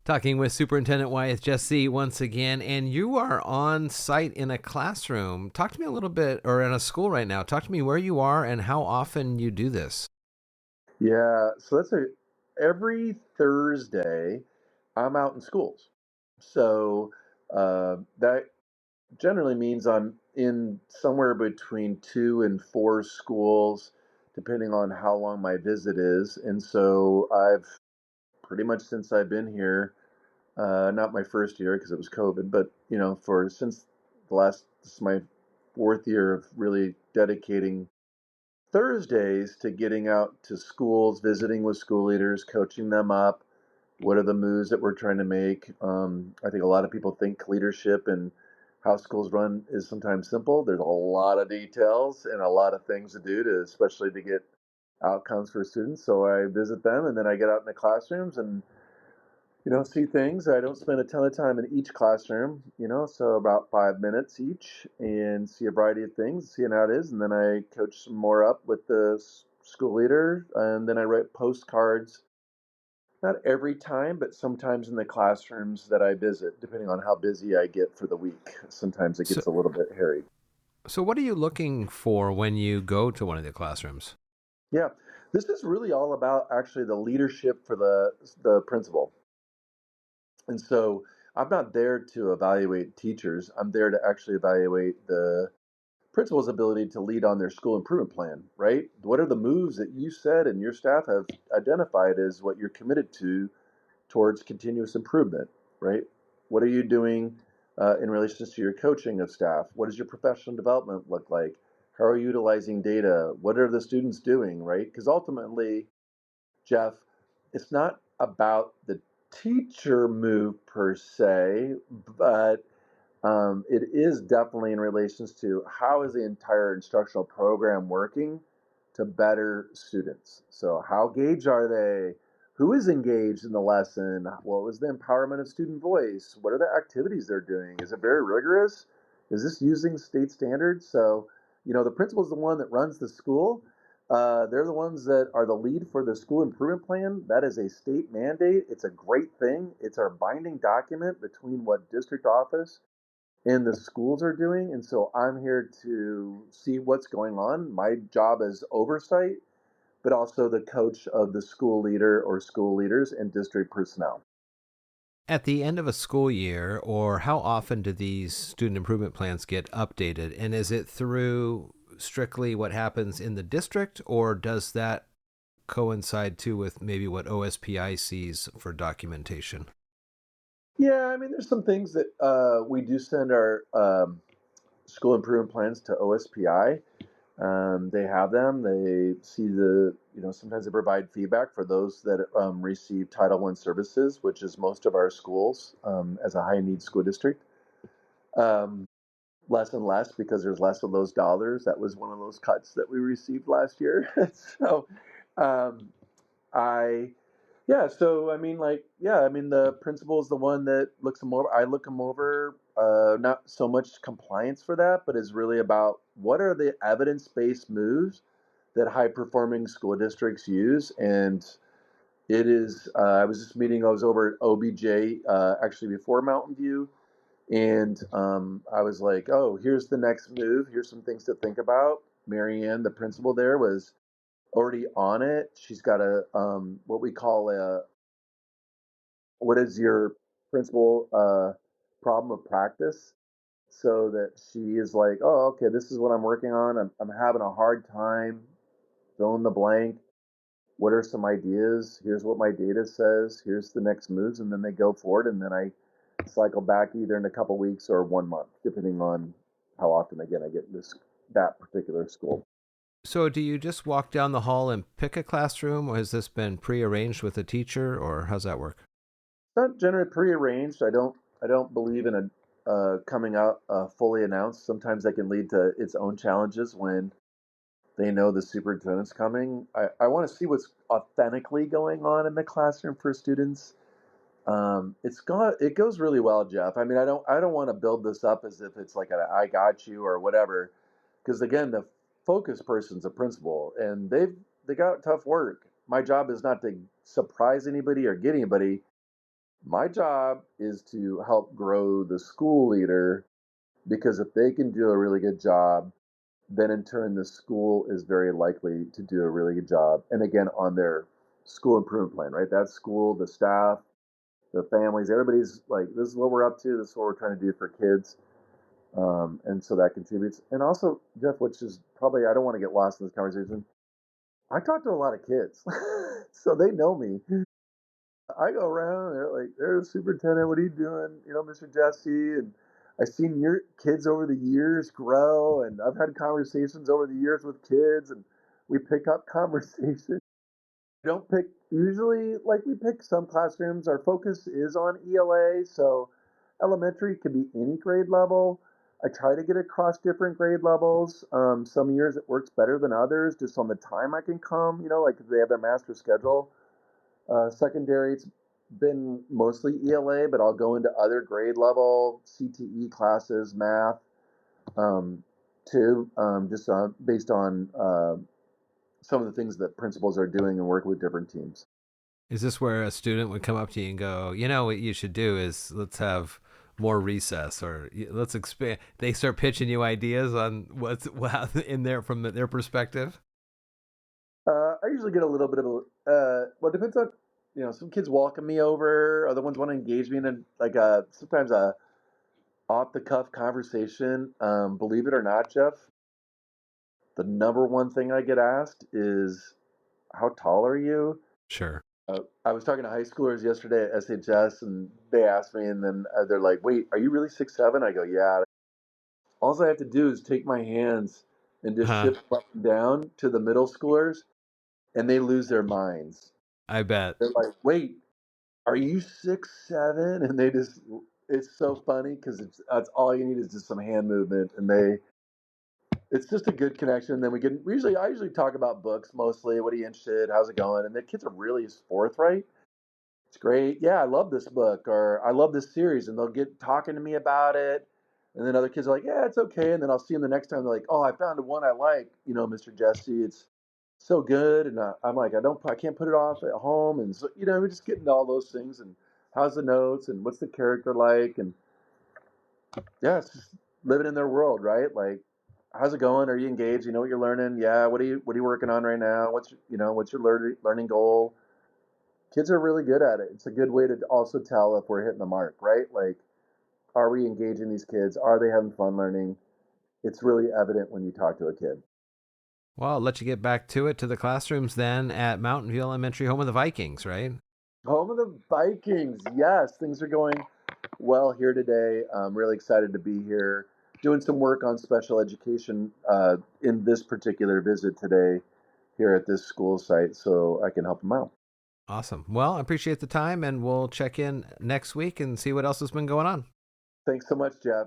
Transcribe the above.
Talking with Superintendent Wyeth Jessee once again, and you are on site in a classroom. Talk to me a little bit, or in a school right now. Talk to me where you are and how often you do this. Yeah, so every Thursday I'm out in schools. So that generally means I'm in somewhere between two and four schools, depending on how long my visit is. And so I've pretty much since I've been here, not my first year because it was COVID, but for since this is my fourth year of really dedicating Thursdays to getting out to schools, visiting with school leaders, coaching them up. What are the moves that we're trying to make? I think a lot of people think leadership and how schools run is sometimes simple. There's a lot of details and a lot of things to do especially to get outcomes for students. So I visit them and then I get out in the classrooms and see things. I don't spend a ton of time in each classroom, so about 5 minutes each and see a variety of things, seeing how it is. And then I coach some more up with the school leader. And then I write postcards, not every time, but sometimes in the classrooms that I visit, depending on how busy I get for the week. Sometimes it So, gets a little bit hairy. so what are you looking for when you go to one of the classrooms? Yeah, this is really all about actually the leadership for the principal. And so I'm not there to evaluate teachers. I'm there to actually evaluate the principal's ability to lead on their school improvement plan, right? What are the moves that you said and your staff have identified as what you're committed to towards continuous improvement, right? What are you doing in relation to your coaching of staff? What does your professional development look like? How are you utilizing data? What are the students doing, right? Because ultimately, Jeff, it's not about the teacher move per se, but it is definitely in relations to how is the entire instructional program working to better students. So how engaged are they? Who is engaged in the lesson? What was the empowerment of student voice? What are the activities they're doing? Is it very rigorous? Is this using state standards? So, the principal is the one that runs the school. They're the ones that are the lead for the school improvement plan. That is a state mandate. It's a great thing. It's our binding document between what district office and the schools are doing. And so I'm here to see what's going on. My job is oversight, but also the coach of the school leader or school leaders and district personnel. At the end of a school year, or how often do these student improvement plans get updated? And is it through strictly what happens in the district, or does that coincide too with maybe what OSPI sees for documentation? Yeah, I mean, there's some things that we do send our school improvement plans to OSPI. They have them. They see sometimes they provide feedback for those that receive Title I services, which is most of our schools as a high need school district. Um, Less and less because there's less of those dollars. That was one of those cuts that we received last year. So, um, I, yeah. So I mean, the principal is the one that looks them over. I look them over. Not so much compliance for that, but is really about what are the evidence-based moves that high-performing school districts use. And it is. I was just meeting. I was over at OBJ actually before Mountain View, and I was like, oh, here's the next move. Here's some things to think about. Marianne, the principal there, was already on it. She's got a what we call a what is your principal problem of practice, so that she is like, oh, okay, this is what I'm working on. I'm having a hard time fill in the blank. What are some ideas? Here's what my data says. Here's the next moves, and then they go forward, and then I cycle back either in a couple weeks or 1 month, depending on how often again I get that particular school. So, do you just walk down the hall and pick a classroom, or has this been prearranged with a teacher, or how's that work? It's not generally prearranged. I don't believe in a coming out fully announced. Sometimes that can lead to its own challenges when they know the superintendent's coming. I want to see what's authentically going on in the classroom for students. It goes really well, Jeff. I mean, I don't want to build this up as if it's like a I got you or whatever, because again, the focus person's a principal, and they got tough work. My job is not to surprise anybody or get anybody. My job is to help grow the school leader because if they can do a really good job, then in turn the school is very likely to do a really good job. And again, on their school improvement plan, right? That school, the staff, the families, everybody's like, this is what we're up to. This is what we're trying to do for kids. And so that contributes. And also, Jeff, which is probably, I don't want to get lost in this conversation. I talk to a lot of kids, so they know me. I go around, they're like, there's superintendent, what are you doing? Mr. Jessee. And I've seen your kids over the years grow, and I've had conversations over the years with kids, and we pick up conversations. We don't pick, usually, like we pick some classrooms, our focus is on ELA, so elementary can be any grade level. I try to get across different grade levels. Some years it works better than others, just on the time I can come, like if they have their master schedule. Secondary, it's been mostly ELA, but I'll go into other grade level CTE classes, math, um, too, just based on some of the things that principals are doing and working with different teams. Is this where a student would come up to you and go, you know, what you should do is let's have more recess, or let's expand? They start pitching you ideas on what's in there from their perspective. I usually get a little bit of well, it depends on, some kids welcome me over, other ones want to engage me in sometimes a off the cuff conversation. Believe it or not, Jeff, the number one thing I get asked is, how tall are you? Sure. I was talking to high schoolers yesterday at SHS, and they asked me, and then they're like, "Wait, are you really 6'7"?" I go, "Yeah." All I have to do is take my hands and just Huh. shift up and down to the middle schoolers, and they lose their minds. I bet. They're like, "Wait, are you 6'7"?" And it's so funny because that's all you need is just some hand movement, and it's just a good connection. Then I usually talk about books mostly. What are you interested? How's it going? And the kids are really forthright. It's great. Yeah, I love this book, or I love this series, and they'll get talking to me about it. And then other kids are like, yeah, it's okay. And then I'll see them the next time. They're like, oh, I found one I like, Mr. Jessee. It's so good. And I'm like, I can't put it off at home. And so, we just get into all those things. And how's the notes? And what's the character like? And yeah, it's just living in their world, right? Like, how's it going? Are you engaged? You know what you're learning? Yeah. What are you working on right now? What's your learning goal? Kids are really good at it. It's a good way to also tell if we're hitting the mark, right? Like, are we engaging these kids? Are they having fun learning? It's really evident when you talk to a kid. Well, I'll let you get back to the classrooms then at Mountain View Elementary, home of the Vikings, right? Home of the Vikings. Yes, things are going well here today. I'm really excited to be here, doing some work on special education in this particular visit today here at this school site so I can help them out. Awesome. Well, I appreciate the time, and we'll check in next week and see what else has been going on. Thanks so much, Jeff.